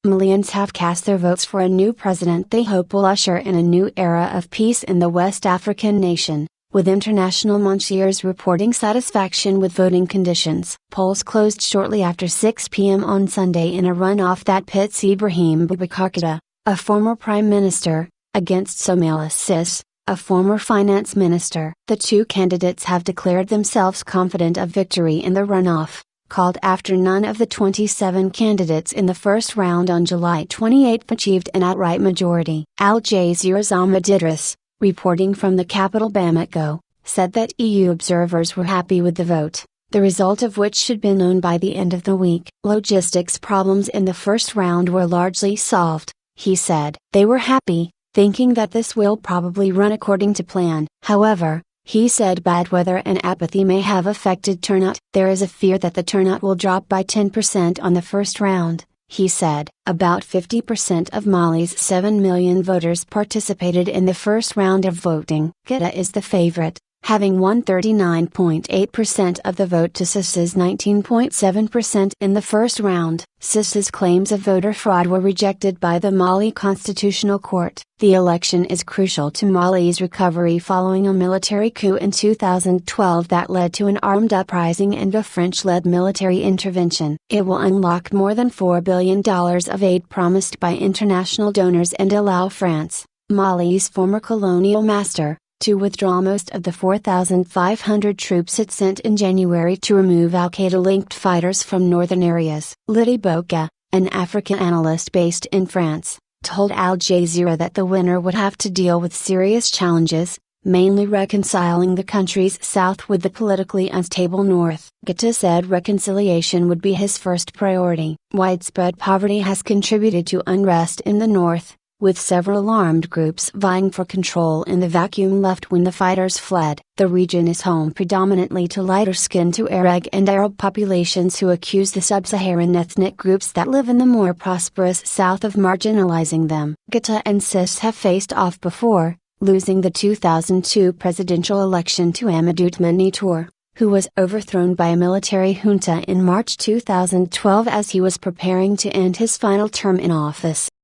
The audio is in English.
Malians have cast their votes for a new president they hope will usher in a new era of peace in the West African nation, with international montiors reporting satisfaction with voting conditions. Polls closed shortly after 6 p.m. on Sunday in a runoff that pits Ibrahim Boubacar Keita, a former prime minister, against Soumaila Cisse, a former finance minister. The two candidates have declared themselves confident of victory in the runoff, called after none of the 27 candidates in the first round on July 28 achieved an outright majority. Al Jazeera's Ahmed Idris, reporting from the capital Bamako, said that EU observers were happy with the vote, the result of which should be known by the end of the week. Logistics problems in the first round were largely solved, he said. They were happy, thinking that this will probably run according to plan. However, he said bad weather and apathy may have affected turnout. There is a fear that the turnout will drop by 10% on the first round, he said. About 50% of Mali's 7 million voters participated in the first round of voting. Keita is the favorite, having won 39.8% of the vote to Cisse's 19.7% in the first round. Cisse's claims of voter fraud were rejected by the Mali Constitutional Court. The election is crucial to Mali's recovery following a military coup in 2012 that led to an armed uprising and a French-led military intervention. It will unlock more than $4 billion of aid promised by international donors and allow France, Mali's former colonial master, to withdraw most of the 4,500 troops it sent in January to remove al-Qaeda-linked fighters from northern areas. Lydie Boca, an African analyst based in France, told Al Jazeera that the winner would have to deal with serious challenges, mainly reconciling the country's south with the politically unstable north. Keita said reconciliation would be his first priority. Widespread poverty has contributed to unrest in the north, with several armed groups vying for control in the vacuum left when the fighters fled. The region is home predominantly to lighter-skinned Tuareg and Arab populations who accuse the sub-Saharan ethnic groups that live in the more prosperous south of marginalizing them. Keita and Cisse have faced off before, losing the 2002 presidential election to Ahmed, who was overthrown by a military junta in March 2012 as he was preparing to end his final term in office.